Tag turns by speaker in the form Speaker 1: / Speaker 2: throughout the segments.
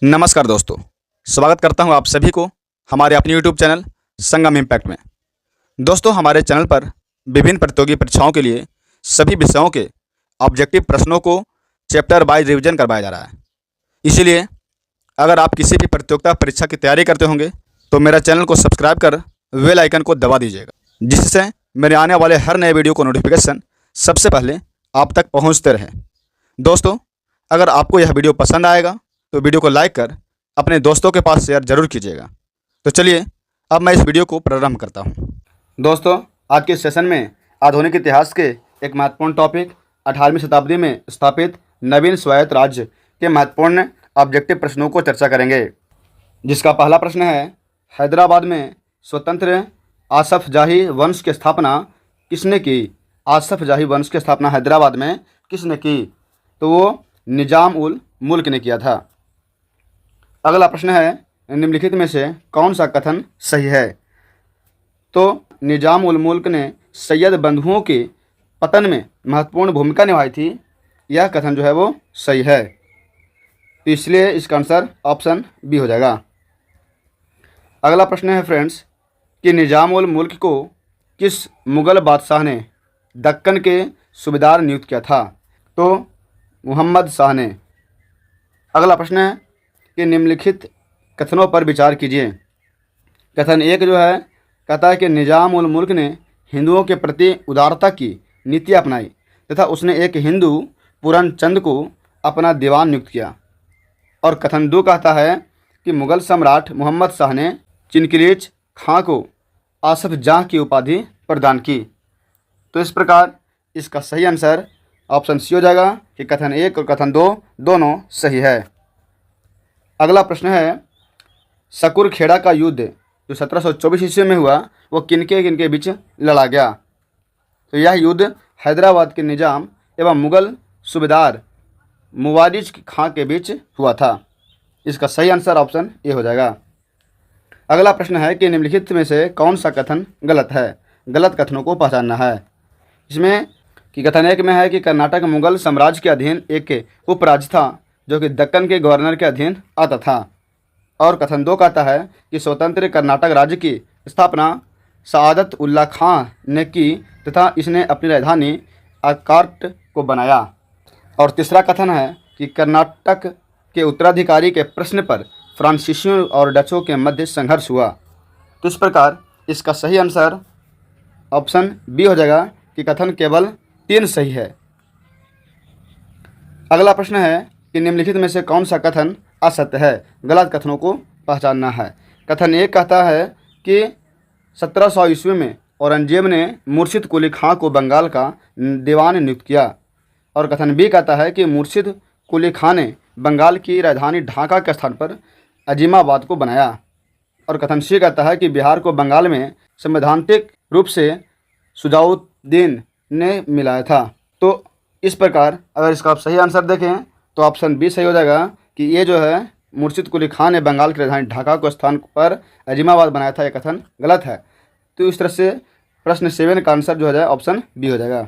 Speaker 1: नमस्कार दोस्तों, स्वागत करता हूं आप सभी को हमारे अपने YouTube चैनल संगम इम्पैक्ट में। दोस्तों, हमारे चैनल पर विभिन्न प्रतियोगी परीक्षाओं के लिए सभी विषयों के ऑब्जेक्टिव प्रश्नों को चैप्टर वाइज रिवीजन करवाया जा रहा है। इसीलिए अगर आप किसी भी प्रतियोगिता परीक्षा की तैयारी करते होंगे तो मेरा चैनल को सब्सक्राइब कर बेल आइकन को दबा दीजिएगा, जिससे मेरे आने वाले हर नए वीडियो को नोटिफिकेशन सबसे पहले आप तक पहुँचते रहें। दोस्तों, अगर आपको यह वीडियो पसंद आएगा तो वीडियो को लाइक कर अपने दोस्तों के पास शेयर जरूर कीजिएगा। तो चलिए अब मैं इस वीडियो को प्रारंभ करता हूं। दोस्तों, आज के सेशन में आधुनिक इतिहास के एक महत्वपूर्ण टॉपिक 18वीं शताब्दी में स्थापित नवीन स्वायत्त राज्य के महत्वपूर्ण ऑब्जेक्टिव प्रश्नों को चर्चा करेंगे, जिसका पहला प्रश्न है, हैदराबाद में स्वतंत्र आसफ जाही वंश की स्थापना किसने की? आसफ जाही वंश की स्थापना हैदराबाद में किसने की? तो वो निजाम उल मुल्क ने किया था। अगला प्रश्न है, निम्नलिखित में से कौन सा कथन सही है? तो निजाम उल मुल्क ने सैयद बंधुओं के पतन में महत्वपूर्ण भूमिका निभाई थी, यह कथन जो है वो सही है। तो इसलिए इसका आंसर ऑप्शन बी हो जाएगा। अगला प्रश्न है फ्रेंड्स कि निजाम उल मुल्क को किस मुग़ल बादशाह ने दक्कन के सूबेदार नियुक्त किया था? तो मोहम्मद शाह ने। अगला प्रश्न है कि निम्नलिखित कथनों पर विचार कीजिए। कथन एक जो है, कहता है कि निजाम उल मुल्क ने हिंदुओं के प्रति उदारता की नीति अपनाई तथा उसने एक हिंदू पूरन चंद को अपना दीवान नियुक्त किया। और कथन दो कहता है कि मुग़ल सम्राट मोहम्मद शाह ने चिनकिलीच खां को आसफ जाह की उपाधि प्रदान की। तो इस प्रकार इसका सही आंसर ऑप्शन सी हो जाएगा कि कथन एक और कथन दो दोनों सही है। अगला प्रश्न है, सकुरखेड़ा का युद्ध जो 1724 ईस्वी में हुआ वो किनके बीच लड़ा गया? तो यह युद्ध हैदराबाद के निजाम एवं मुग़ल सूबेदार मुवारिज खां के बीच हुआ था। इसका सही आंसर ऑप्शन ए हो जाएगा। अगला प्रश्न है कि निम्नलिखित में से कौन सा कथन गलत है? गलत कथनों को पहचानना है। इसमें कि कथन एक में है कि कर्नाटक मुग़ल साम्राज्य के अधीन एक उपराज्य था जो कि दक्कन के गवर्नर के अधीन आता था। और कथन दो कहता है कि स्वतंत्र कर्नाटक राज्य की स्थापना सआदत उल्ला खां ने की तथा इसने अपनी राजधानी आर्काट को बनाया। और तीसरा कथन है कि कर्नाटक के उत्तराधिकारी के प्रश्न पर फ्रांसीसियों और डचों के मध्य संघर्ष हुआ। तो इस प्रकार इसका सही आंसर ऑप्शन बी हो जाएगा कि कथन केवल 3 सही है। अगला प्रश्न है कि निम्नलिखित में से कौन सा कथन असत्य है? गलत कथनों को पहचानना है। कथन एक कहता है कि 1700 ईस्वी में औरंगजेब ने मुर्शिद कुली खां को बंगाल का दीवान नियुक्त किया। और कथन बी कहता है कि मुर्शिद कुली खां ने बंगाल की राजधानी ढाका के स्थान पर अजीमाबाद को बनाया। और कथन सी कहता है कि बिहार को बंगाल में संवैधानिक रूप से सुजाउद्दीन ने मिलाया था। तो इस प्रकार अगर इसका आप सही आंसर देखें तो ऑप्शन बी सही हो जाएगा कि ये जो है मुर्शिद कुली खां ने बंगाल की राजधानी ढाका को स्थान पर अजीमाबाद बनाया था, यह कथन गलत है। तो इस तरह से प्रश्न 7 का आंसर जो हो जाए ऑप्शन बी हो जाएगा।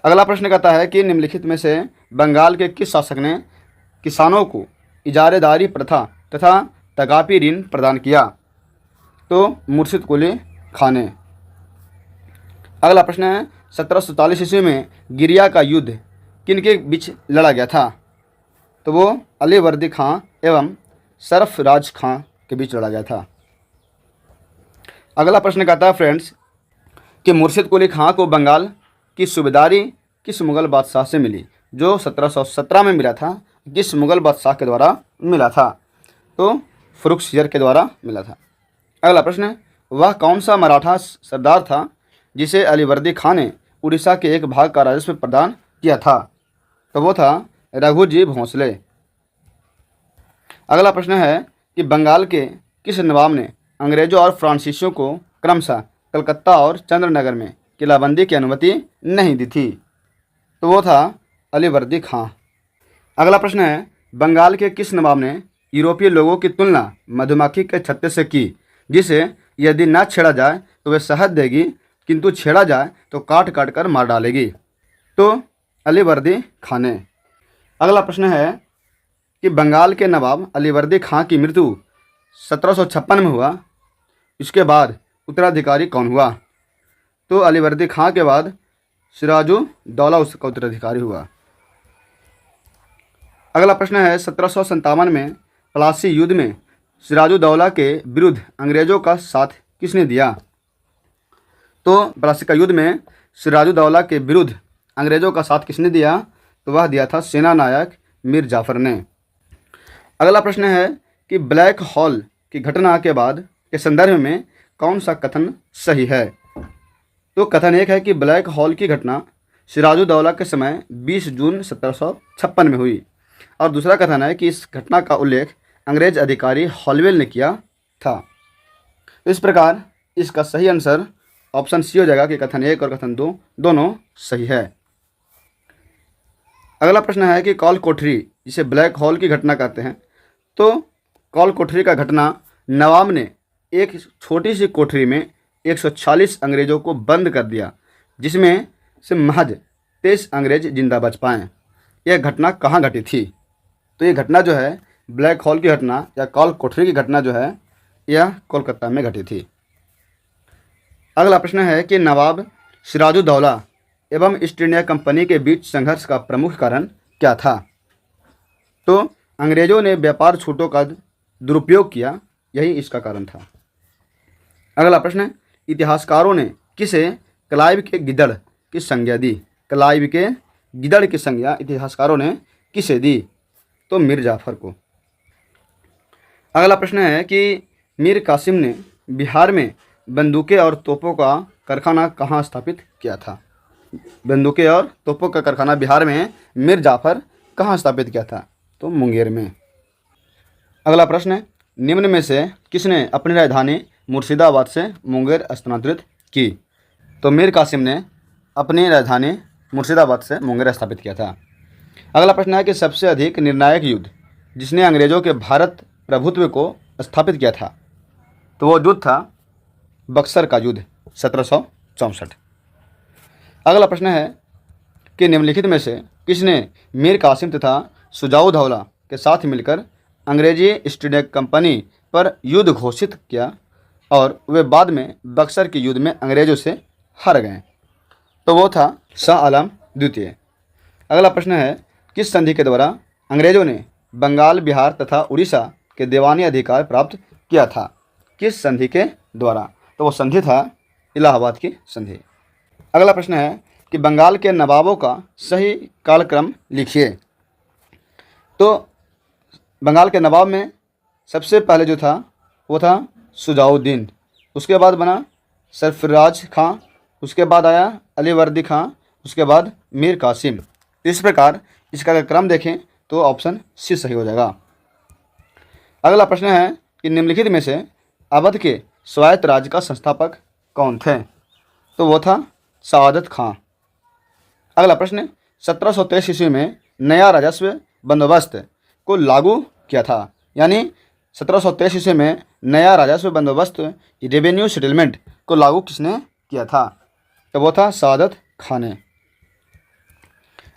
Speaker 1: अगला प्रश्न कहता है कि निम्नलिखित में से बंगाल के किस शासक ने किसानों को इजारेदारी प्रथा तथा तगापी ऋण प्रदान किया? तो मुर्शिद कुली खां ने। अगला प्रश्न है, 1747 ईस्वी में गिरिया का युद्ध किनके बीच लड़ा गया था? तो वो अलीवर्दी खां एवं सरफराज खां के बीच लड़ा गया था। अगला प्रश्न कहता है फ्रेंड्स कि मुर्शिद कुली खां को बंगाल की सूबेदारी किस मुग़ल बादशाह से मिली? जो 1717 में मिला था, किस मुग़ल बादशाह के द्वारा मिला था? तो फ़र्रुखसियर के द्वारा मिला था। अगला प्रश्न, वह कौन सा मराठा सरदार था जिसे अलीवर्दी खां ने उड़ीसा के एक भाग का राजस्व प्रदान किया था? तो वो था रघुजी भोंसले। अगला प्रश्न है कि बंगाल के किस नवाब ने अंग्रेजों और फ्रांसीसियों को क्रमशः कलकत्ता और चंद्रनगर में किलाबंदी की अनुमति नहीं दी थी? तो वो था अलीवर्दी खां। अगला प्रश्न है, बंगाल के किस नवाब ने यूरोपीय लोगों की तुलना मधुमक्खी के छत्ते से की, जिसे यदि न छेड़ा जाए तो वे शहद देगी, किंतु छेड़ा जाए तो काट काट कर मार डालेगी? तो अलीवर्दी खां ने। अगला प्रश्न है कि बंगाल के नवाब अलीवर्दी खां की मृत्यु 1756 में हुआ, इसके बाद उत्तराधिकारी कौन हुआ? तो अलीवर्दी खां के बाद सिराजुद्दौला उसका उत्तराधिकारी हुआ। अगला प्रश्न है 1757 में प्लासी युद्ध में सिराजुद्दौला के विरुद्ध अंग्रेजों का साथ किसने दिया? तो प्लासी का युद्ध में सिराजुद्दौला के विरुद्ध अंग्रेजों का साथ किसने दिया? तो वह दिया था सेना नायक मीर जाफर ने। अगला प्रश्न है कि ब्लैक होल की घटना के बाद के संदर्भ में कौन सा कथन सही है? तो कथन एक है कि ब्लैक होल की घटना सिराजुद्दौला के समय 20 जून 1756 में हुई, और दूसरा कथन है कि इस घटना का उल्लेख अंग्रेज अधिकारी हॉलवेल ने किया था। इस प्रकार इसका सही आंसर ऑप्शन सी हो जाएगा कि कथन एक और कथन दो दोनों सही है। अगला प्रश्न है कि कॉल कोठरी जिसे ब्लैक होल की घटना कहते हैं, तो कॉल कोठरी का घटना नवाब ने एक छोटी सी कोठरी में 140 अंग्रेजों को बंद कर दिया, जिसमें से महज 23 अंग्रेज जिंदा बच पाए। यह घटना कहाँ घटी थी? तो ये घटना जो है ब्लैक होल की घटना या कॉल कोठरी की घटना जो है यह कोलकाता में घटी थी। अगला प्रश्न है कि नवाब सिराजुद्दौला एवं ईस्ट इंडिया कंपनी के बीच संघर्ष का प्रमुख कारण क्या था? तो अंग्रेजों ने व्यापार छूटों का दुरुपयोग किया, यही इसका कारण था। अगला प्रश्न, इतिहासकारों ने किसे क्लाइव के गिदड़ की संज्ञा दी? क्लाइव के गिदड़ की संज्ञा इतिहासकारों ने किसे दी? तो मीर जाफर को। अगला प्रश्न है कि मीर कासिम ने बिहार में बंदूकें और तोपों का कारखाना कहाँ स्थापित किया था? बंदूकें और तोपों का कारखाना बिहार में मीर जाफर कहाँ स्थापित किया था? तो मुंगेर में। अगला प्रश्न, निम्न में से किसने अपनी राजधानी मुर्शिदाबाद से मुंगेर स्थानांतरित की? तो मीर कासिम ने अपनी राजधानी मुर्शिदाबाद से मुंगेर स्थापित किया था। अगला प्रश्न है कि सबसे अधिक निर्णायक युद्ध जिसने अंग्रेजों के भारत प्रभुत्व को स्थापित किया था, तो वो युद्ध था बक्सर का युद्ध 1764। अगला प्रश्न है कि निम्नलिखित में से किसने मीर कासिम तथा सिराजुद्दौला के साथ मिलकर अंग्रेजी ईस्ट इंडिया कंपनी पर युद्ध घोषित किया और वे बाद में बक्सर के युद्ध में अंग्रेजों से हार गए? तो वो था शाह आलम द्वितीय। अगला प्रश्न है किस संधि के द्वारा अंग्रेजों ने बंगाल, बिहार तथा उड़ीसा के दीवानी अधिकार प्राप्त किया था? किस संधि के द्वारा? तो वो संधि था इलाहाबाद की संधि। अगला प्रश्न है कि बंगाल के नवाबों का सही कालक्रम लिखिए। तो बंगाल के नवाब में सबसे पहले जो था वो था शुजाउद्दीन, उसके बाद बना सरफराज खां, उसके बाद आया अलीवर्दी खां, उसके बाद मीर कासिम। इस प्रकार इसका अगर क्रम देखें तो ऑप्शन सी सही हो जाएगा। अगला प्रश्न है कि निम्नलिखित में से अवध के स्वायत्त राज्य का संस्थापक कौन थे? तो वो था सादत खां। अगला प्रश्न, 1723 ईस्वी में नया राजस्व बंदोबस्त को लागू किया था, यानी 1723 ईस्वी में नया राजस्व बंदोबस्त रेवेन्यू सेटलमेंट को लागू किसने किया था? तो वो था सादत खां ने।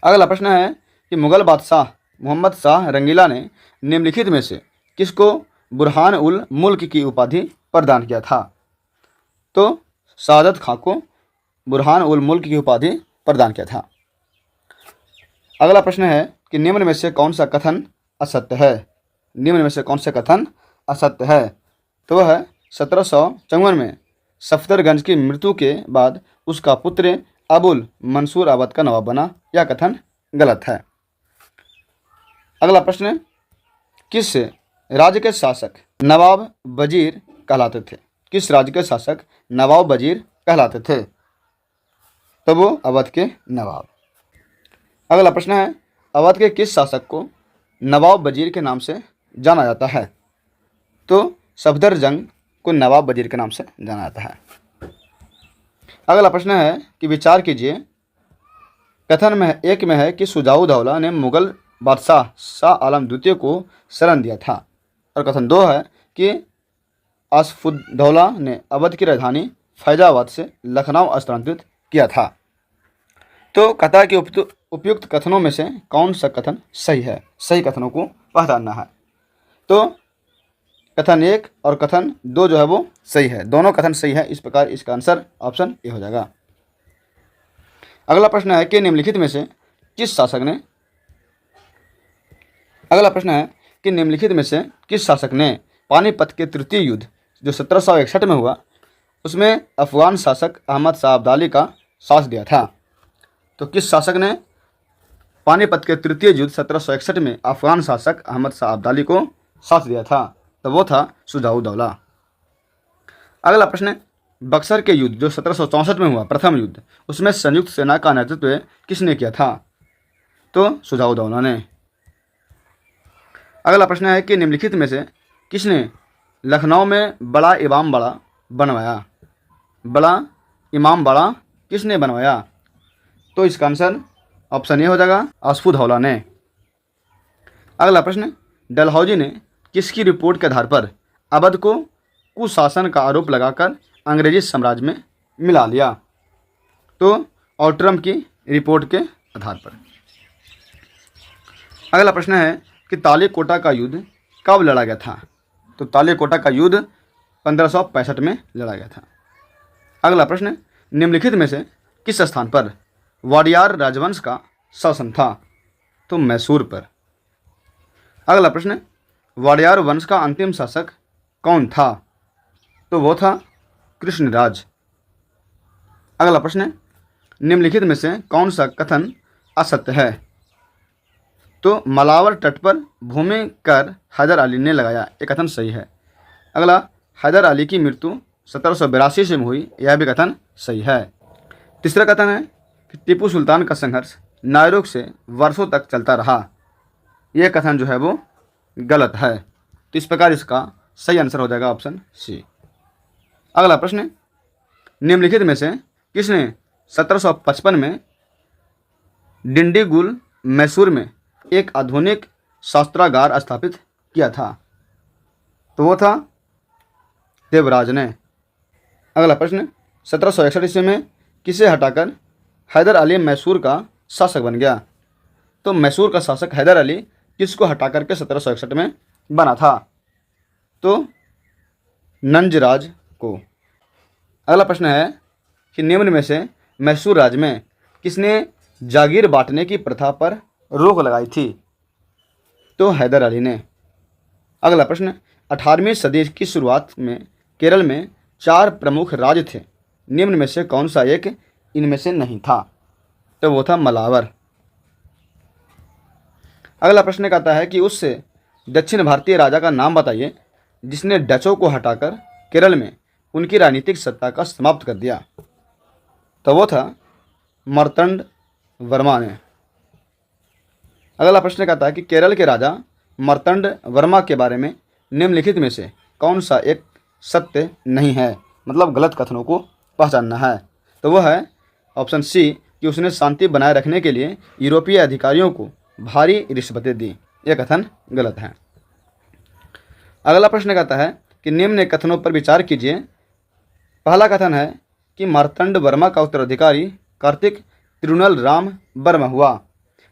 Speaker 1: अगला प्रश्न है कि मुगल बादशाह मोहम्मद शाह रंगीला ने निम्नलिखित में से किसको बुरहान उल मुल्क की उपाधि प्रदान किया था? तो सादत खां को बुरहान उल मुल्क की उपाधि प्रदान किया था। अगला प्रश्न है कि निम्न में से कौन सा कथन असत्य है? निम्न में से कौन सा कथन असत्य है? तो वह है 1754 में सफदरगंज की मृत्यु के बाद उसका पुत्र अबुल मंसूर अवध का नवाब बना, यह कथन गलत है। अगला प्रश्न, किस राज्य के शासक नवाब वजीर कहलाते थे? किस राज्य के शासक नवाब वजीर कहलाते थे? तो वो अवध के नवाब। अगला प्रश्न है अवध के किस शासक को नवाब वजीर के नाम से जाना जाता है? तो सफदरजंग को नवाब वजीर के नाम से जाना जाता है। अगला प्रश्न है कि विचार कीजिए, कथन में एक में है कि सिराजुद्दौला ने मुगल बादशाह शाह आलम द्वितीय को शरण दिया था, और कथन दो है कि आसफुद्दौला ने अवध की राजधानी फैजाबाद से लखनऊ स्थानांतरित किया था। तो कहता है कि उपयुक्त कथनों में से कौन सा कथन सही है, सही कथनों को पहचानना है। तो कथन 1 और कथन 2 जो है वो सही है, दोनों कथन सही है। इस प्रकार इसका आंसर ऑप्शन ए हो जाएगा। अगला प्रश्न है कि निम्नलिखित में से किस शासक ने पानीपत के तृतीय युद्ध जो 1761 में हुआ उसमें अफगान शासक अहमद शाह अब्दाली का साथ दिया था। तो किस शासक ने पानीपत के तृतीय युद्ध 1761 में अफगान शासक अहमद शाह अब्दाली को साथ दिया था? तो वो था शुजाउद्दौला। अगला प्रश्न, बक्सर के युद्ध जो 1764 में हुआ, प्रथम युद्ध, उसमें संयुक्त सेना का नेतृत्व किसने किया था? तो शुजाउद्दौला ने। अगला प्रश्न है कि निम्नलिखित में से किसने लखनऊ में बड़ा इमाम बाड़ा बनवाया? बड़ा इमाम बाड़ा किसने बनवाया? तो इसका आंसर ऑप्शन ए हो जाएगा, आसफुद्दौला ने। अगला प्रश्न, डलहौजी ने किसकी रिपोर्ट के आधार पर अवध को कुशासन का आरोप लगाकर अंग्रेजी साम्राज्य में मिला लिया? तो ऑट्रम की रिपोर्ट के आधार पर। अगला प्रश्न है कि तालीकोटा का युद्ध कब लड़ा गया था? तो तालीकोटा का युद्ध 1565 में लड़ा गया था। अगला प्रश्न, निम्नलिखित में से किस स्थान पर वाडियार राजवंश का शासन था? तो मैसूर पर। अगला प्रश्न, वाडियार वंश का अंतिम शासक कौन था? तो वो था कृष्णराज। अगला प्रश्न, निम्नलिखित में से कौन सा कथन असत्य है? तो मलावर तट पर भूमि कर हैदर अली ने लगाया, ये कथन सही है। अगला, हैदर अली की मृत्यु 1782 से हुई, यह भी कथन सही है। तीसरा कथन है कि टीपू सुल्तान का संघर्ष नायरोक से वर्षों तक चलता रहा, यह कथन जो है वो गलत है। तो इस प्रकार इसका सही आंसर हो जाएगा ऑप्शन सी। अगला प्रश्न, निम्नलिखित में से किसने 1755 में डिंडीगुल मैसूर में एक आधुनिक शास्त्रागार स्थापित किया था? तो वो था देवराज ने। अगला प्रश्न, 1761 ईस्वी में किसे हटाकर हैदर अली मैसूर का शासक बन गया? तो मैसूर का शासक हैदर अली किसको हटाकर के 1761 में बना था? तो नंजराज को। अगला प्रश्न है कि निम्न में से मैसूर राज्य में किसने जागीर बांटने की प्रथा पर रोक लगाई थी? तो हैदर अली ने। अगला प्रश्न, 18वीं सदी की शुरुआत में केरल में 4 प्रमुख राज्य थे, निम्न में से कौन सा एक इनमें से नहीं था? तो वो था मलावर। अगला प्रश्न कहता है कि उस दक्षिण भारतीय राजा का नाम बताइए जिसने डचों को हटाकर केरल में उनकी राजनीतिक सत्ता का समाप्त कर दिया। तो वो था मार्तंड वर्मा ने। अगला प्रश्न कहता है कि केरल के राजा मार्तंड वर्मा के बारे में निम्नलिखित में से कौन सा एक सत्य नहीं है, मतलब गलत कथनों को पहचानना है? तो वह है ऑप्शन सी कि उसने शांति बनाए रखने के लिए यूरोपीय अधिकारियों को भारी रिश्वतें दी, यह कथन गलत है। अगला प्रश्न कहता है कि निम्न कथनों पर विचार कीजिए। पहला कथन है कि मार्तंड वर्मा का उत्तराधिकारी कार्तिक तिरुनल राम वर्मा हुआ,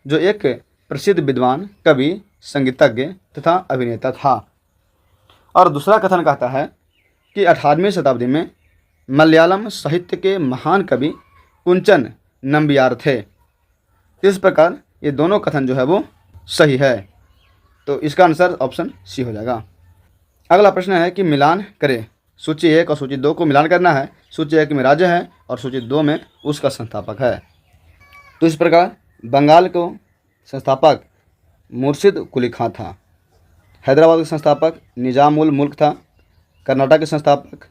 Speaker 1: जो एक प्रसिद्ध विद्वान, कवि, संगीतज्ञ तथा अभिनेता था। और दूसरा कथन कहता है कि 18वीं शताब्दी में मलयालम साहित्य के महान कवि कुंचन नंबियार थे। इस प्रकार ये दोनों कथन जो है वो सही है। तो इसका आंसर ऑप्शन सी हो जाएगा। अगला प्रश्न है कि मिलान करें, सूची 1 और सूची 2 को मिलान करना है। सूची 1 में राज्य है और सूची 2 में उसका संस्थापक है। तो इस प्रकार बंगाल को संस्थापक मुर्शिद कुली खां था, हैदराबाद के संस्थापक निजाम उल मुल्क था, कर्नाटक के संस्थापक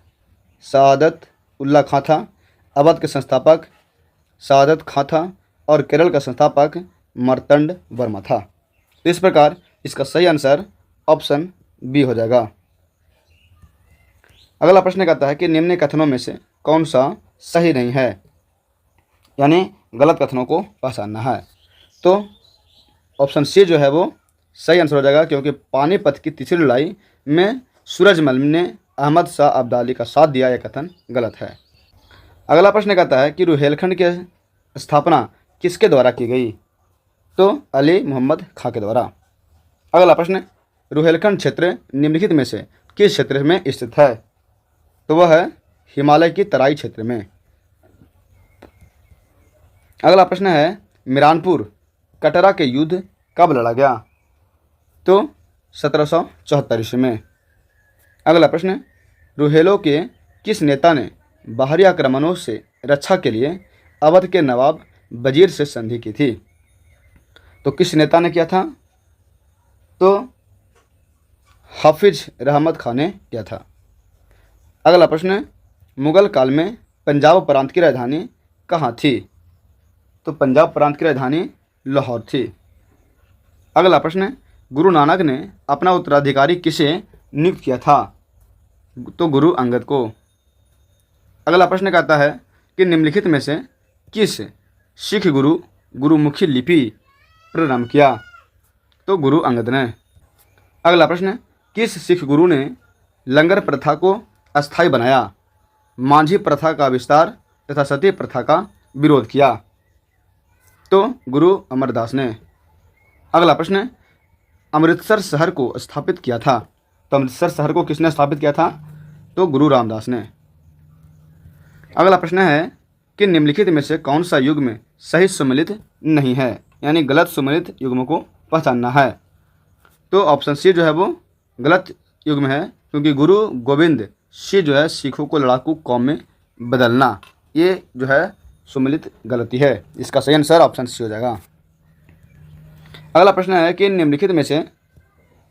Speaker 1: सआदत उल्ला खां था, अवध के संस्थापक सआदत खां था और केरल का संस्थापक मार्तंड वर्मा था। तो इस प्रकार इसका सही आंसर ऑप्शन बी हो जाएगा। अगला प्रश्न कहता है कि निम्न कथनों में से कौन सा सही नहीं है, यानी गलत कथनों को पहचानना है। तो ऑप्शन सी जो है वो सही आंसर हो जाएगा, क्योंकि पानीपत की तीसरी लड़ाई में सूरजमल ने अहमद शाह अब्दाली का साथ दिया, यह कथन गलत है। अगला प्रश्न कहता है कि रुहेलखंड की स्थापना किसके द्वारा की गई? तो अली मोहम्मद खां के द्वारा। अगला प्रश्न, रुहेलखंड क्षेत्र निम्नलिखित में से किस क्षेत्र में स्थित है? तो वह है हिमालय की तराई क्षेत्र में। अगला प्रश्न है, मिरानपुर कटरा के युद्ध कब लड़ा गया? तो 1774 ईस्वी में। अगला प्रश्न, रुहेलों के किस नेता ने बाहरी आक्रमणों से रक्षा के लिए अवध के नवाब वजीर से संधि की थी? तो किस नेता ने किया था? तो हाफिज रहमत खान ने किया था। अगला प्रश्न, मुगल काल में पंजाब प्रांत की राजधानी कहाँ थी? तो पंजाब प्रांत की राजधानी लाहौर थी। अगला प्रश्न, गुरु नानक ने अपना उत्तराधिकारी किसे नियुक्त किया था? तो गुरु अंगद को। अगला प्रश्न कहता है कि निम्नलिखित में से किस सिख गुरु गुरुमुखी लिपि प्रारंभ किया? तो गुरु अंगद ने। अगला प्रश्न, किस सिख गुरु ने लंगर प्रथा को अस्थायी बनाया, मांझी प्रथा का विस्तार तथा सती प्रथा का विरोध किया? तो गुरु अमरदास ने। अगला प्रश्न, अमृतसर शहर को स्थापित किया था। तो अमृतसर शहर को किसने स्थापित किया था? तो गुरु रामदास ने। अगला प्रश्न है कि निम्नलिखित में से कौन सा युग्म सही सुमेलित नहीं है, यानी गलत सुमेलित युग्म को पहचानना है? तो ऑप्शन सी जो है वो गलत युग्म है, क्योंकि गुरु गोविंद सी जो है सिखों को लड़ाकू कौम में बदलना, ये जो है सुमेलित गलती है। इसका सही आंसर ऑप्शन सी हो जाएगा। अगला प्रश्न है कि निम्नलिखित में से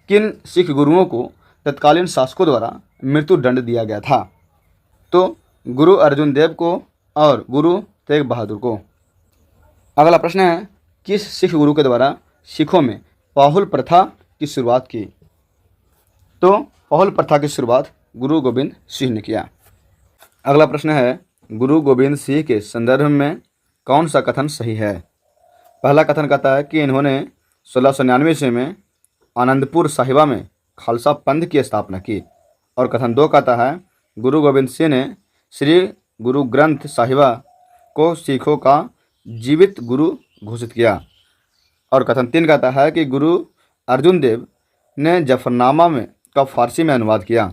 Speaker 1: किन सिख गुरुओं को तत्कालीन शासकों द्वारा मृत्यु दंड दिया गया था? तो गुरु अर्जुन देव को और गुरु तेग बहादुर को। अगला प्रश्न है, किस सिख गुरु के द्वारा सिखों में पाहुल प्रथा की शुरुआत की? तो पाहुल प्रथा की शुरुआत गुरु गोविंद सिंह ने किया। अगला प्रश्न है, गुरु गोविंद सिंह के संदर्भ में कौन सा कथन सही है? पहला कथन कहता है कि इन्होंने 1699 ईस्वी में आनंदपुर साहिबा में खालसा पंथ की स्थापना की। और कथन 2 कहता है, गुरु गोविंद सिंह ने श्री गुरु ग्रंथ साहिबा को सिखों का जीवित गुरु घोषित किया। और कथन 3 कहता है कि गुरु अर्जुन देव ने जफरनामा में का फारसी में अनुवाद किया।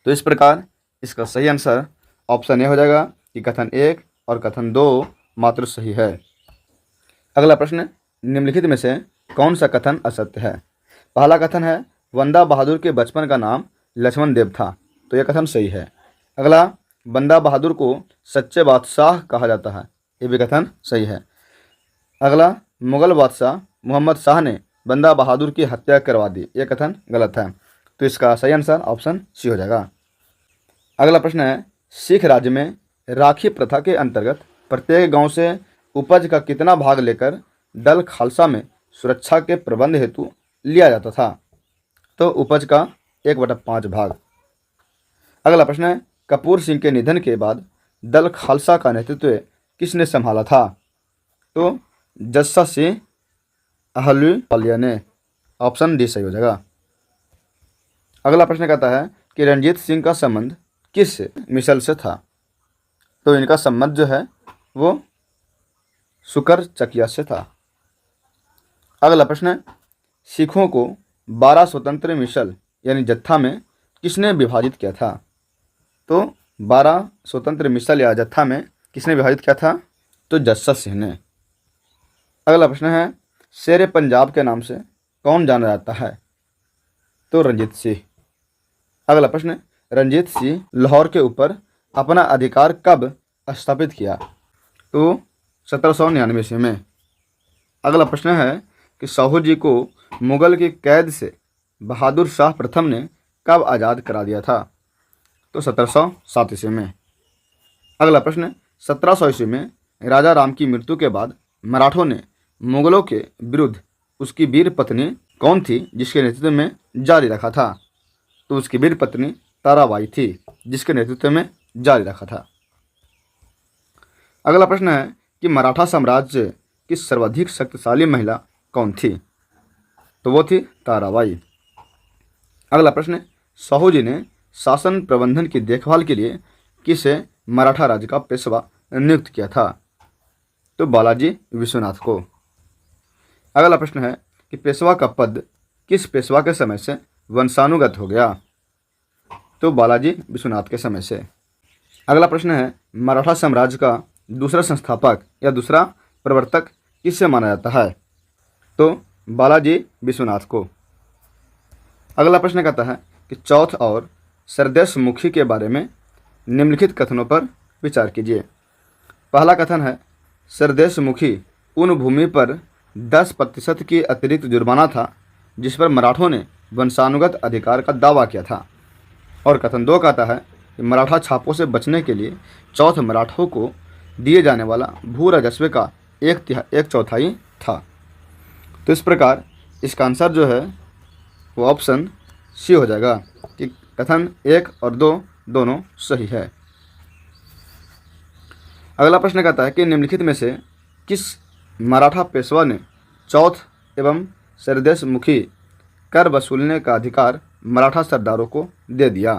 Speaker 1: तो इस प्रकार इसका सही आंसर ऑप्शन ए हो जाएगा कि कथन 1 और कथन 2 मात्र सही है। अगला प्रश्न, निम्नलिखित में से कौन सा कथन असत्य है? पहला कथन है, बंदा बहादुर के बचपन का नाम लक्ष्मण देव था। तो यह कथन सही है। अगला, बंदा बहादुर को सच्चे बादशाह कहा जाता है। ये भी कथन सही है। अगला, मुगल बादशाह मोहम्मद शाह ने बंदा बहादुर की हत्या करवा दी। यह कथन गलत है। तो इसका सही आंसर ऑप्शन सी हो जाएगा। अगला प्रश्न है, सिख राज्य में राखी प्रथा के अंतर्गत प्रत्येक गांव से उपज का कितना भाग लेकर दल खालसा में सुरक्षा के प्रबंध हेतु लिया जाता था? तो उपज का 1/5 भाग। अगला प्रश्न है, कपूर सिंह के निधन के बाद दल खालसा का नेतृत्व किसने संभाला था? तो जस्सा सिंह अहलूवालिया ने। ऑप्शन डी सही हो जाएगा। अगला प्रश्न कहता है कि रणजीत सिंह का संबंध किस मिसल से था? तो इनका संबंध जो है वो सुकर चकिया से था। अगला प्रश्न, सिखों को 12 स्वतंत्र मिसल यानी जत्था में किसने विभाजित किया था? तो 12 स्वतंत्र मिसल या जत्था में किसने विभाजित किया था? तो जस्सा सिंह ने। अगला प्रश्न है, शेर पंजाब के नाम से कौन जाना जाता है? तो रंजीत सिंह। अगला प्रश्न, रंजीत सिंह लाहौर के ऊपर अपना अधिकार कब स्थापित किया? तो 1799 ईस्वी में। अगला प्रश्न है कि साहू जी को मुगल की कैद से बहादुर शाह प्रथम ने कब आज़ाद करा दिया था? तो 1707 ईस्वी में। अगला प्रश्न, 1700 ईस्वी में राजा राम की मृत्यु के बाद मराठों ने मुगलों के विरुद्ध उसकी वीर पत्नी कौन थी जिसके नेतृत्व में जारी रखा था? तो उसकी वीर पत्नी ताराबाई थी जिसके नेतृत्व में जारी रखा था। अगला प्रश्न है कि मराठा साम्राज्य की सर्वाधिक शक्तिशाली महिला कौन थी? तो वो थी ताराबाई। अगला प्रश्न, साहू जी ने शासन प्रबंधन की देखभाल के लिए किसे मराठा राज्य का पेशवा नियुक्त किया था? तो बालाजी विश्वनाथ को। अगला प्रश्न है कि पेशवा का पद किस पेशवा के समय से वंशानुगत हो गया? तो बालाजी विश्वनाथ के समय से। अगला प्रश्न है मराठा साम्राज्य का दूसरा संस्थापक या दूसरा प्रवर्तक किससे माना जाता है? तो बालाजी विश्वनाथ को। अगला प्रश्न कहता है कि चौथ और सरदेश मुखी के बारे में निम्नलिखित कथनों पर विचार कीजिए। पहला कथन है सरदेश मुखी उन भूमि पर 10% की अतिरिक्त जुर्माना था जिस पर मराठों ने वंशानुगत अधिकार का दावा किया था। और कथन 2 कहता है कि मराठा छापों से बचने के लिए चौथ मराठों को दिए जाने वाला भू राजस्व का 1/4 था। तो इस प्रकार इसका आंसर जो है वो ऑप्शन सी हो जाएगा कि कथन 1 और 2 दोनों सही है। अगला प्रश्न कहता है कि निम्नलिखित में से किस मराठा पेशवा ने चौथ एवं सरदेश मुखी कर वसूलने का अधिकार मराठा सरदारों को दे दिया?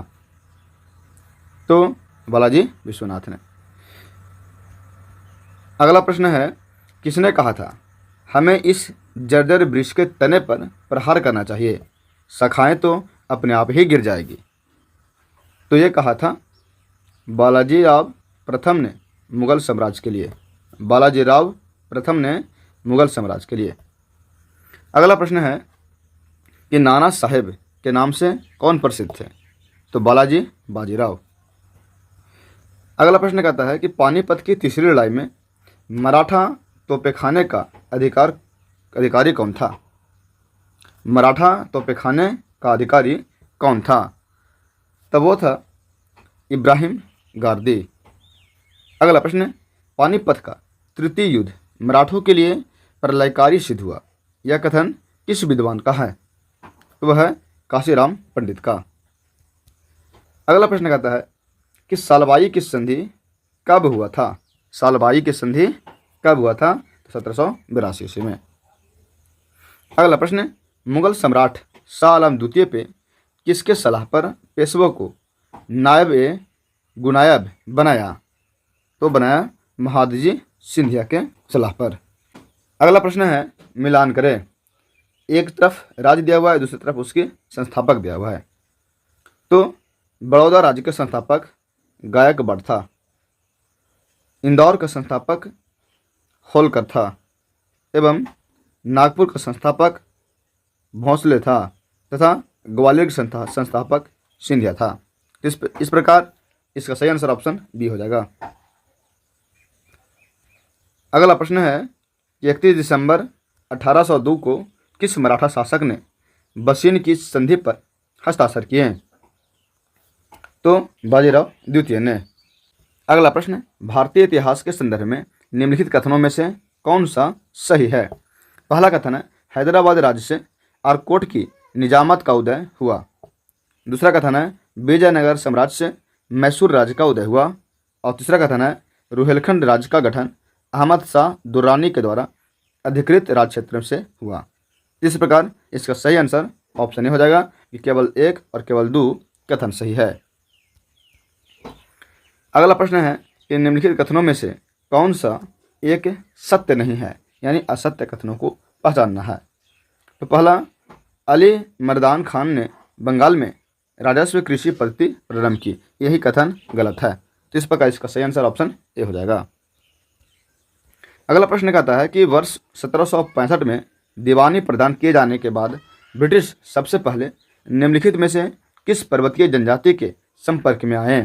Speaker 1: तो बालाजी विश्वनाथ ने। अगला प्रश्न है किसने कहा था हमें इस जर्जर वृक्ष के तने पर प्रहार करना चाहिए, शाखाएं तो अपने आप ही गिर जाएगी? तो ये कहा था बालाजी राव प्रथम ने मुगल साम्राज्य के लिए। बालाजी राव प्रथम ने मुगल साम्राज्य के लिए। अगला प्रश्न है कि नाना साहेब के नाम से कौन प्रसिद्ध थे? तो बालाजी बाजीराव। अगला प्रश्न कहता है कि पानीपत की तीसरी लड़ाई में मराठा तोपेखाने का अधिकारी कौन था? मराठा तोपेखाने का अधिकारी कौन था? तब वो था इब्राहिम गारदी। अगला प्रश्न पानीपत का तृतीय युद्ध मराठों के लिए प्रलयकारी सिद्ध हुआ, यह कथन किस विद्वान का है? तो वह है काशीराम पंडित का। अगला प्रश्न कहता है कि सालबाई की संधि कब हुआ था? सालबाई की संधि कब हुआ था? 1782 ईस्वी में। अगला प्रश्न मुगल सम्राट शाह आलम द्वितीय पे किसके सलाह पर पेशवा को नायब ए गुनायब बनाया? तो बनाया महादजी सिंधिया के सलाह पर। अगला प्रश्न है मिलान करें। एक तरफ राज्य दिया हुआ है, दूसरी तरफ उसके संस्थापक दिया हुआ है। तो बड़ौदा राज्य के संस्थापक गायकवाड़ था, इंदौर का संस्थापक होलकर था एवं नागपुर का संस्थापक भोंसले था तथा ग्वालियर का संस्थापक सिंधिया था। इस प्रकार इसका सही आंसर ऑप्शन बी हो जाएगा। अगला प्रश्न है कि 31 दिसंबर 1802 को किस मराठा शासक ने बसीन की संधि पर हस्ताक्षर किए? तो बाजीराव द्वितीय ने। अगला प्रश्न भारतीय इतिहास के संदर्भ में निम्नलिखित कथनों में से कौन सा सही है? पहला कथन है हैदराबाद राज्य से आरकोट की निजामत का उदय हुआ। दूसरा कथन है विजयनगर साम्राज्य से मैसूर राज्य का उदय हुआ। और तीसरा कथन है रुहेलखंड राज्य का गठन अहमद शाह दुर्रानी के द्वारा अधिकृत राज्य क्षेत्र से हुआ। इस प्रकार इसका सही आंसर ऑप्शन ए हो जाएगा कि केवल 1 और केवल 2 कथन सही है। अगला प्रश्न है कि निम्नलिखित कथनों में से कौन सा एक सत्य नहीं है, यानी असत्य कथनों को पहचानना है। तो पहला अली मर्दान खान ने बंगाल में राजस्व कृषि पद्धति प्रारंभ की, यही कथन गलत है। तो इस प्रकार इसका सही आंसर ऑप्शन ए हो जाएगा। अगला प्रश्न कहता है कि वर्ष 1765 में दीवानी प्रदान किए जाने के बाद ब्रिटिश सबसे पहले निम्नलिखित में से किस पर्वतीय जनजाति के संपर्क में आए?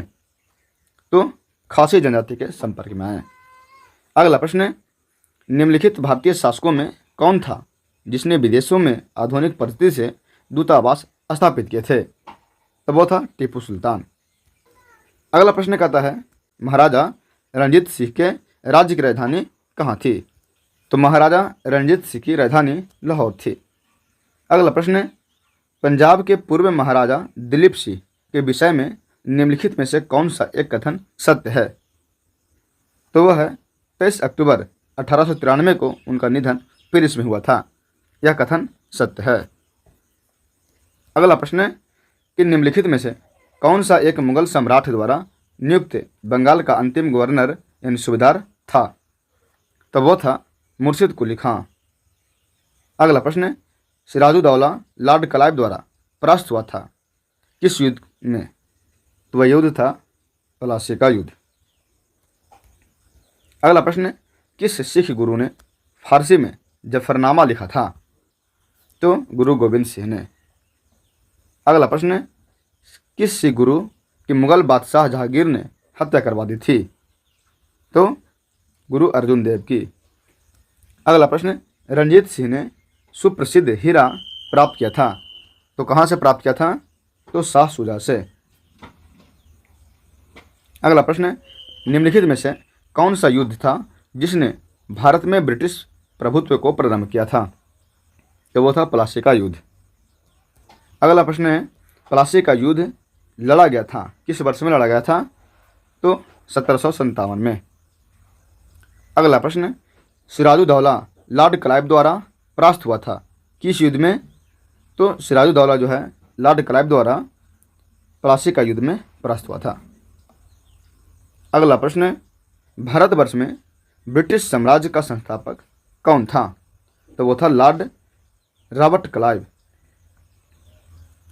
Speaker 1: तो खासी जनजाति के संपर्क में आए। अगला प्रश्न निम्नलिखित भारतीय शासकों में कौन था जिसने विदेशों में आधुनिक पद्धति से दूतावास स्थापित किए थे? तो वो था टीपू सुल्तान। अगला प्रश्न कहता है महाराजा रणजीत सिंह के राज्य की राजधानी कहाँ थी? तो महाराजा रणजीत सिंह की राजधानी लाहौर थी। अगला प्रश्न पंजाब के पूर्व महाराजा दिलीप सिंह के विषय में निम्नलिखित में से कौन सा एक कथन सत्य है? तो वह है 23 अक्टूबर 1893 को उनका निधन पेरिस में हुआ था, यह कथन सत्य है। अगला प्रश्न कि निम्नलिखित में से कौन सा एक मुगल सम्राट द्वारा नियुक्त बंगाल का अंतिम गवर्नर यानी सूबेदार था? तो वो था मुर्शिद कुली खां। अगला प्रश्न है, सिराजुद्दौला लॉर्ड क्लाइव द्वारा परास्त हुआ था किस युद्ध में? तो वह युद्ध था प्लासी का युद्ध। अगला प्रश्न है, किस सिख गुरु ने फारसी में जफरनामा लिखा था? तो गुरु गोविंद सिंह ने। अगला प्रश्न है, किस सिख गुरु की मुगल बादशाह जहांगीर ने हत्या करवा दी थी? तो गुरु अर्जुन देव की। अगला प्रश्न है, रंजीत सिंह ने सुप्रसिद्ध हीरा प्राप्त किया था? तो कहाँ से प्राप्त किया था? तो शाह शुजा से। अगला प्रश्न है, निम्नलिखित में से कौन सा युद्ध था जिसने भारत में ब्रिटिश प्रभुत्व को प्रारंभ किया था? तो वो था प्लासी का युद्ध। अगला प्रश्न है, प्लासी का युद्ध लड़ा गया था किस वर्ष में लड़ा गया था? तो 1757 में। अगला प्रश्न है, सिराजुद्दौला लॉर्ड क्लाइव द्वारा परास्त हुआ था किस युद्ध में? तो सिराजुद्दौला जो है लॉर्ड क्लाइव द्वारा प्लासी का युद्ध में परास्त हुआ था। अगला प्रश्न है, भारतवर्ष में ब्रिटिश साम्राज्य का संस्थापक कौन था? तो वो था लॉर्ड रॉबर्ट क्लाइव।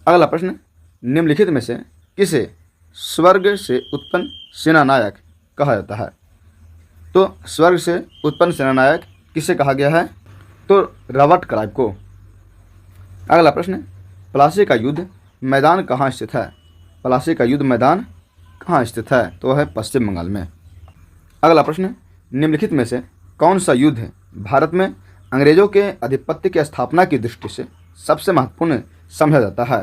Speaker 1: अगला प्रश्न, निम्नलिखित में से किसे स्वर्ग से उत्पन्न सेनानायक कहा जाता है? तो स्वर्ग से उत्पन्न सेनानायक किसे कहा गया है? तो रॉबर्ट क्लाइव को। अगला प्रश्न, प्लासी का युद्ध मैदान कहाँ स्थित है? प्लासी का युद्ध मैदान कहाँ स्थित है? तो है पश्चिम बंगाल में। अगला प्रश्न, निम्नलिखित में से कौन सा युद्ध भारत में अंग्रेजों के आधिपत्य की स्थापना की दृष्टि से सबसे महत्वपूर्ण समझा जाता है?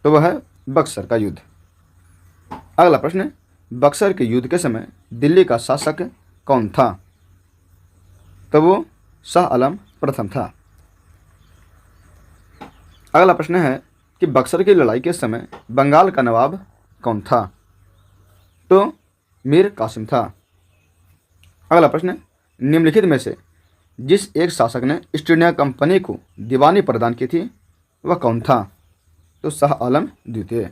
Speaker 1: तो वह है बक्सर का युद्ध। अगला प्रश्न, बक्सर के युद्ध के समय दिल्ली का शासक कौन था? तो वो शाह आलम प्रथम था। अगला प्रश्न है कि बक्सर की लड़ाई के समय बंगाल का नवाब कौन था? तो मीर कासिम था। अगला प्रश्न, निम्नलिखित में से जिस एक शासक ने ईस्ट इंडिया कंपनी को दीवानी प्रदान की थी वह कौन था? तो शाह आलम द्वितीय।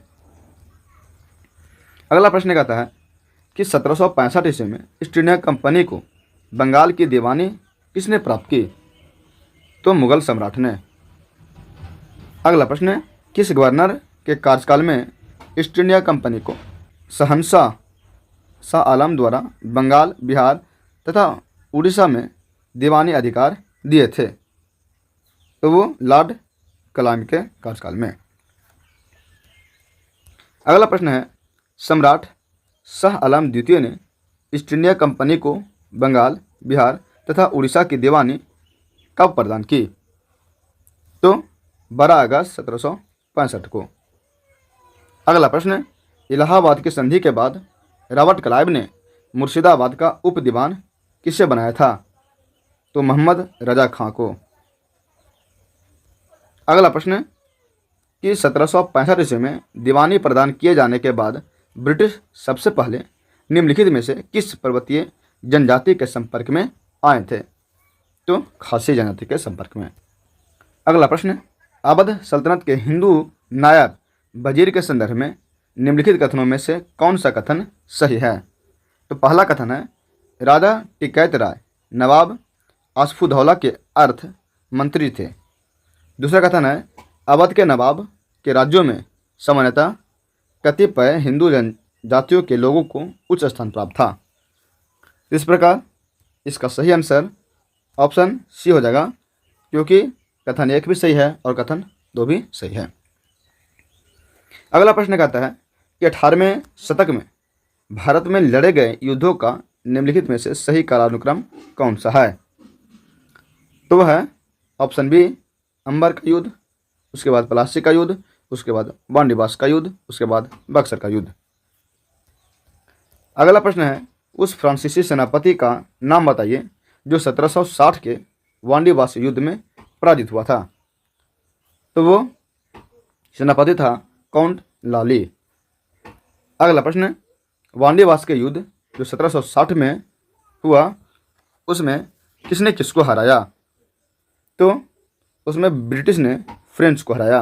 Speaker 1: अगला प्रश्न कहता है कि 1765 ईस्वी में ईस्ट इंडिया कंपनी को बंगाल की दीवानी किसने प्राप्त की? तो मुगल सम्राट ने। अगला प्रश्न है, किस गवर्नर के कार्यकाल में ईस्ट इंडिया कंपनी को शहंशाह शाह आलम द्वारा बंगाल, बिहार तथा उड़ीसा में दीवानी अधिकार दिए थे? तो वो लॉर्ड क्लाइव के कार्यकाल में। अगला प्रश्न है, सम्राट शाह आलम द्वितीय ने ईस्ट इंडिया कंपनी को बंगाल, बिहार तथा उड़ीसा की दीवानी कब प्रदान की? तो 12 अगस्त 1765 को। अगला प्रश्न, इलाहाबाद की संधि के बाद रॉबर्ट क्लाइव ने मुर्शिदाबाद का उप दीवान किसे बनाया था? तो मोहम्मद रजा खां को। अगला प्रश्न कि 1765 ईस्वी में दीवानी प्रदान किए जाने के बाद ब्रिटिश सबसे पहले निम्नलिखित में से किस पर्वतीय जनजाति के संपर्क में आए थे? तो खासी जनजाति के संपर्क में। अगला प्रश्न, अवध सल्तनत के हिंदू नायब वजीर के संदर्भ में निम्नलिखित कथनों में से कौन सा कथन सही है? तो पहला कथन है, राजा टिकैत राय नवाब आसफुद्दौला के अर्थ मंत्री थे। दूसरा कथन है, अवध के नवाब के राज्यों में सामान्यतः कतिपय हिंदू जनजातियों के लोगों को उच्च स्थान प्राप्त था। इस प्रकार इसका सही आंसर ऑप्शन सी हो जाएगा, क्योंकि कथन 1 भी सही है और कथन 2 भी सही है। अगला प्रश्न कहता है कि 18वें शतक में भारत में लड़े गए युद्धों का निम्नलिखित में से सही कालानुक्रम कौन सा है? तो वह है ऑप्शन बी, अंबर का युद्ध, उसके बाद प्लासी का युद्ध, उसके बाद वांडीवास का युद्ध, उसके बाद बक्सर का युद्ध। अगला प्रश्न है, उस फ्रांसीसी सेनापति का नाम बताइए जो 1760 के वांडीवास युद्ध में पराजित हुआ था। तो वो सेनापति था काउंट लाली। अगला प्रश्न, वांडीवास के युद्ध जो 1760 में हुआ उसमें किसने किसको हराया? तो उसमें ब्रिटिश ने फ्रेंच को हराया।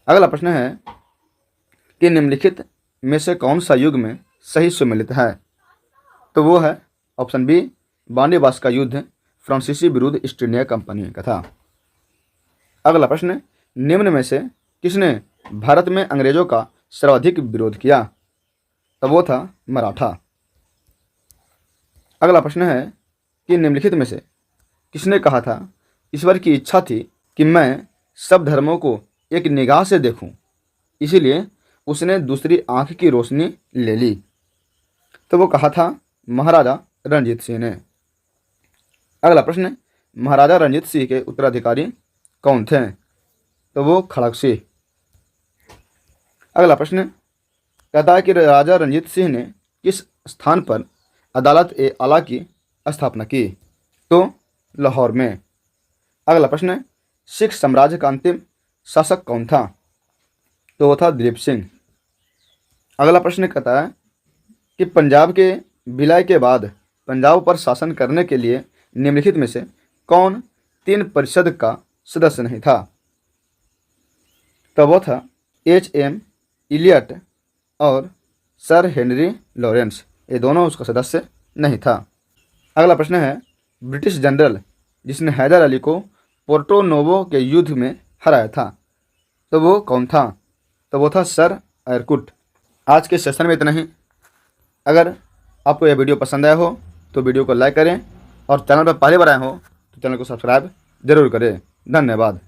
Speaker 1: अगला प्रश्न है कि निम्नलिखित में से कौन सा युग में सही सुमेलित है? तो वो है ऑप्शन बी, बानीबास का युद्ध फ्रांसीसी विरुद्ध ईस्ट इंडिया कंपनी का था। अगला प्रश्न, निम्न में से किसने भारत में अंग्रेजों का सर्वाधिक विरोध किया? तो वो था मराठा। अगला प्रश्न है कि निम्नलिखित में से किसने कहा था ईश्वर की इच्छा थी कि मैं सब धर्मों को एक निगाह से देखूं, इसीलिए उसने दूसरी आंख की रोशनी ले ली? तो वो कहा था महाराजा रणजीत सिंह ने। अगला प्रश्न, महाराजा रणजीत सिंह के उत्तराधिकारी कौन थे? तो वो खड़क सिंह। अगला प्रश्न कहता है कि राजा रणजीत सिंह ने किस स्थान पर अदालत ए आला की स्थापना की? तो लाहौर में। अगला प्रश्न, सिख साम्राज्य का अंतिम शासक कौन था? तो वो था दिलीप सिंह। अगला प्रश्न कहता है कि पंजाब के विलय के बाद पंजाब पर शासन करने के लिए निम्नलिखित में से कौन 3 परिषद का सदस्य नहीं था? तो वो था H.M. इलियट और सर हेनरी लॉरेंस, ये दोनों उसका सदस्य नहीं था। अगला प्रश्न है, ब्रिटिश जनरल जिसने हैदर अली को पोर्टो नोवो के युद्ध में हराया था, तो वो कौन था? तो वो था सर एयरकुट। आज के सेशन में इतना ही। अगर आपको यह वीडियो पसंद आया हो तो वीडियो को लाइक करें और चैनल पर पहली बार आए हो तो चैनल को सब्सक्राइब जरूर करें। धन्यवाद।